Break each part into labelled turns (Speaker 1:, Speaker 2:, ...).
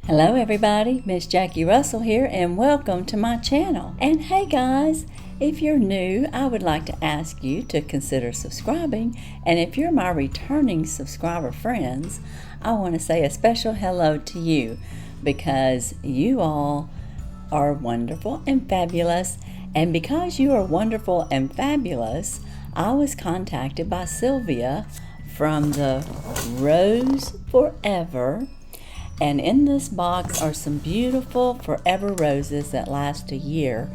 Speaker 1: Hello everybody, Miss Jackie Russell here and welcome to my channel. And hey guys, if you're new, I would like to ask you to consider subscribing, and if you're my returning subscriber friends, I want to say a special hello to you because you all are wonderful and fabulous, and because you are wonderful and fabulous, I was contacted by Sylvia from the Rose Forever. And in this box are some beautiful forever roses that last a year.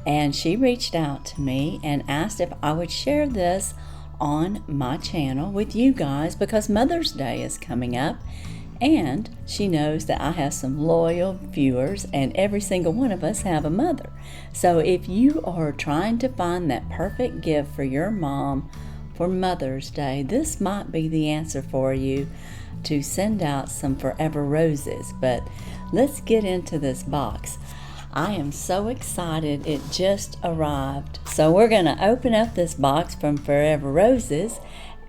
Speaker 1: And she reached out to me and asked if I would share this on my channel with you guys because Mother's Day is coming up. And she knows that I have some loyal viewers and every single one of us have a mother. So if you are trying to find that perfect gift for your mom for Mother's Day, this might be the answer for you, to send out some forever roses. But let's get into this box. I am so excited, it just arrived. So we're going to open up this box from Forever Roses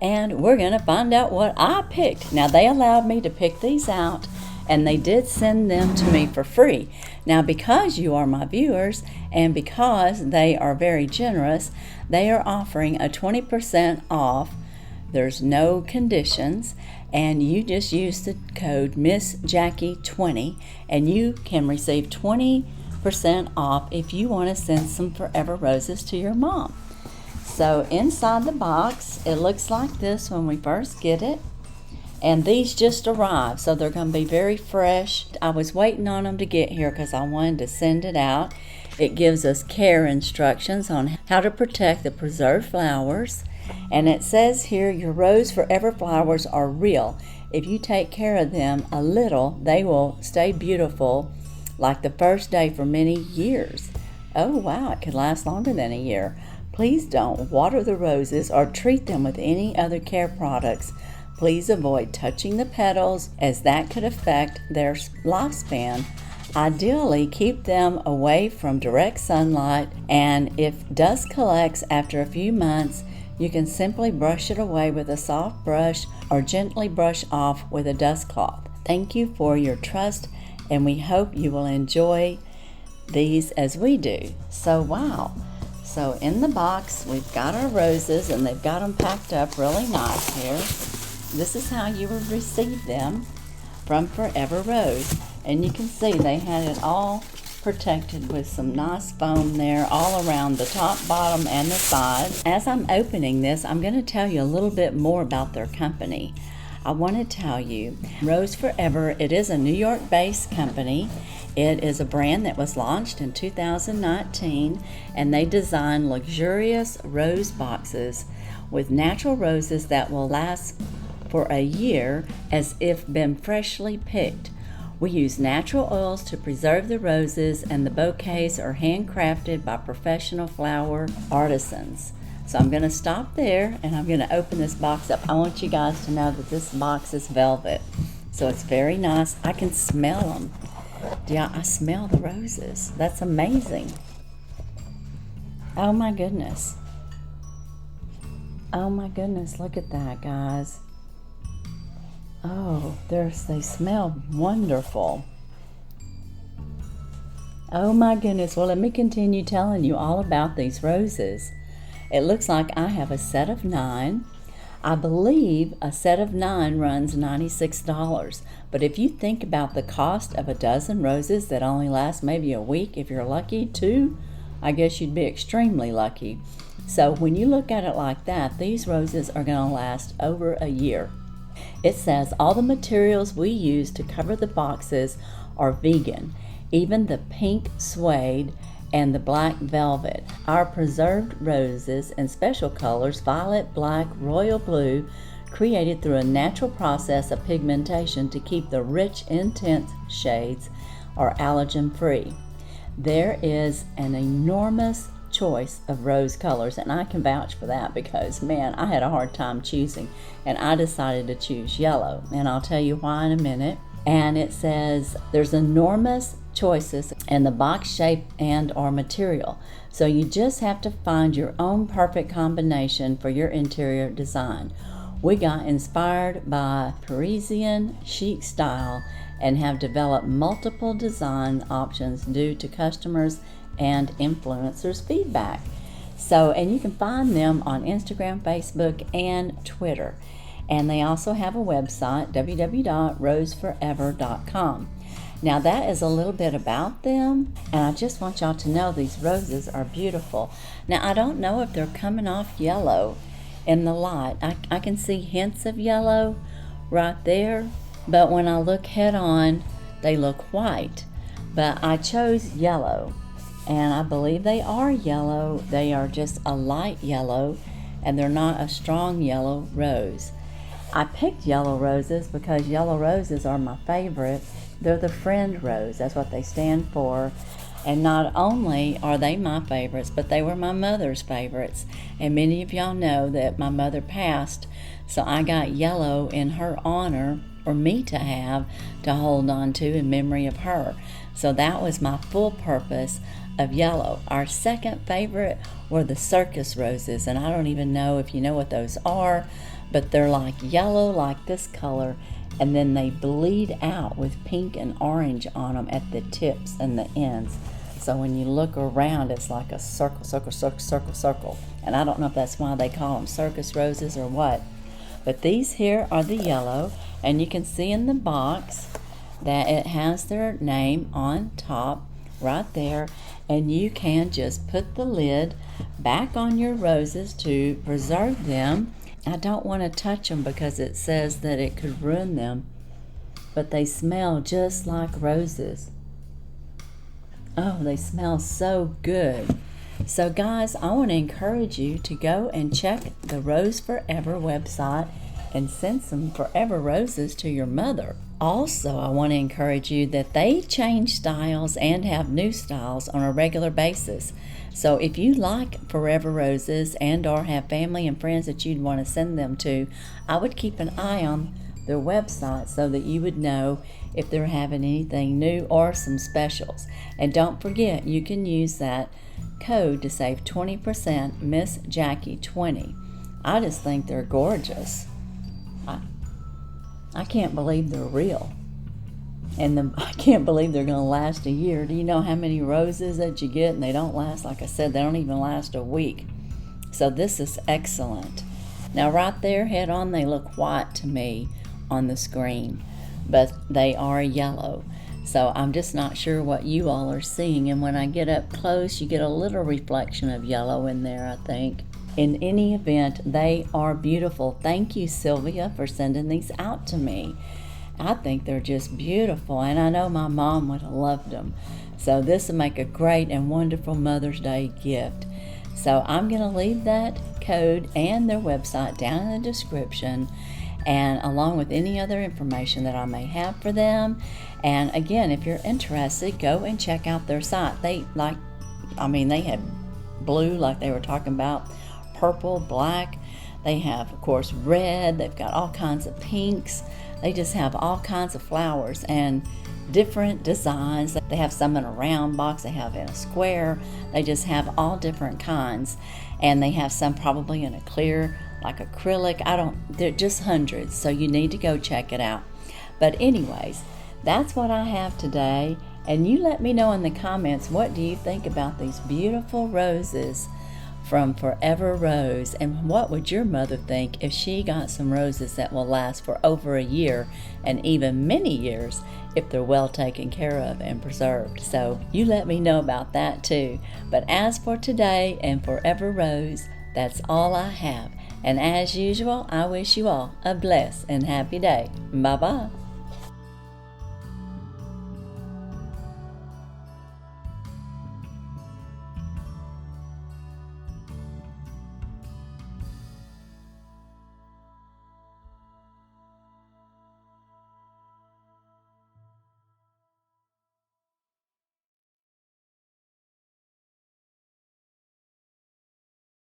Speaker 1: and we're going to find out what I picked. Now they allowed me to pick these out and they did send them to me for free. Now because you are my viewers and because they are very generous, they are offering a 20% off. There's no conditions, and you just use the code missjackie20 and you can receive 20% off if you want to send some forever roses to your mom. So inside the box, it looks like this when we first get it. And these just arrived, so they're going to be very fresh. I was waiting on them to get here because I wanted to send it out. It gives us care instructions on how to protect the preserved flowers. And it says here, your Rose Forever flowers are real. If you take care of them a little, they will stay beautiful like the first day for many years. Oh wow, it could last longer than a year. Please don't water the roses or treat them with any other care products. Please avoid touching the petals as that could affect their lifespan. Ideally, keep them away from direct sunlight, and if dust collects after a few months, you can simply brush it away with a soft brush or gently brush off with a dust cloth. Thank you for your trust, and we hope you will enjoy these as we do. So wow. So in the box, we've got our roses, and they've got them packed up really nice here. This is how you would receive them from Forever Rose. And you can see they had it all protected with some nice foam there all around the top, bottom, and the sides. As I'm opening this, I'm going to tell you a little bit more about their company. I want to tell you, Rose Forever, it is a New York-based company. It is a brand that was launched in 2019, and they design luxurious rose boxes with natural roses that will last for a year as if been freshly picked. We use natural oils to preserve the roses, and the bouquets are handcrafted by professional flower artisans. So I'm going to stop there and I'm going to open this box up. I want you guys to know that this box is velvet. So it's very nice. I can smell them. Yeah, I smell the roses. That's amazing. Oh my goodness. Oh my goodness, look at that, guys. Oh, they smell wonderful. Oh my goodness. Well, let me continue telling you all about these roses. It looks like I have a set of 9. I believe a set of 9 runs $96. But if you think about the cost of a dozen roses that only last maybe a week, if you're lucky, 2, I guess you'd be extremely lucky. So when you look at it like that, these roses are going to last over a year. It says all the materials we use to cover the boxes are vegan, even the pink suede and the black velvet. Our preserved roses in special colors, violet, black, royal blue, created through a natural process of pigmentation to keep the rich, intense shades are allergen free. There is an enormous choice of rose colors, and I can vouch for that because man, I had a hard time choosing, and I decided to choose yellow, and I'll tell you why in a minute. And it says there's enormous choices in the box shape and or material, so you just have to find your own perfect combination for your interior design. We got inspired by Parisian chic style and have developed multiple design options due to customers and influencers' feedback. And you can find them on Instagram, Facebook, and Twitter. And they also have a website, www.roseforever.com. Now that is a little bit about them, and I just want y'all to know these roses are beautiful. Now I don't know if they're coming off yellow in the light. I can see hints of yellow right there, but when I look head on, they look white. But I chose yellow, and I believe they are yellow. They are just a light yellow, and they're not a strong yellow rose. I picked yellow roses because yellow roses are my favorite. They're the friend rose. That's what they stand for. And not only are they my favorites, but they were my mother's favorites. And many of y'all know that my mother passed, so I got yellow in her honor, for me to have to hold on to in memory of her. So that was my full purpose of yellow. Our second favorite were the circus roses, and I don't even know if you know what those are, but they're like yellow, like this color, and then they bleed out with pink and orange on them at the tips and the ends. So when you look around, it's like a circle, circle, circle, circle, circle. And I don't know if that's why they call them circus roses or what. But these here are the yellow, and you can see in the box that it has their name on top right there, and you can just put the lid back on your roses to preserve them. I don't want to touch them because it says that it could ruin them, but they smell just like roses. Oh, they smell so good. So guys, I want to encourage you to go and check the Rose Forever website and send some forever roses to your mother. Also, I want to encourage you that they change styles and have new styles on a regular basis. So if you like forever roses and or have family and friends that you'd want to send them to, I would keep an eye on their website so that you would know if they're having anything new or some specials. And don't forget, you can use that code to save 20%, missjackie20. I just think they're gorgeous. I can't believe they're real. And I can't believe they're going to last a year. Do you know how many roses that you get? And they don't last, like I said, they don't even last a week. So this is excellent. Now right there, head on, they look white to me on the screen, but they are yellow. So I'm just not sure what you all are seeing. And when I get up close, you get a little reflection of yellow in there, I think. In any event, they are beautiful. Thank you, Sylvia, for sending these out to me. I think they're just beautiful, and I know my mom would have loved them. So this will make a great and wonderful Mother's Day gift. So I'm going to leave that code and their website down in the description, and along with any other information that I may have for them. And again, if you're interested, go and check out their site. They had blue, like they were talking about, purple, black. They have, of course, red. They've got all kinds of pinks. They just have all kinds of flowers and different designs. They have some in a round box. They have in a square. They just have all different kinds. And they have some probably in a clear, like acrylic. They're just hundreds. So you need to go check it out. But anyways, that's what I have today. And you let me know in the comments, what do you think about these beautiful roses from Forever Rose, and what would your mother think if she got some roses that will last for over a year and even many years if they're well taken care of and preserved. So you let me know about that too. But as for today and Forever Rose, that's all I have. And as usual, I wish you all a blessed and happy day. Bye-bye.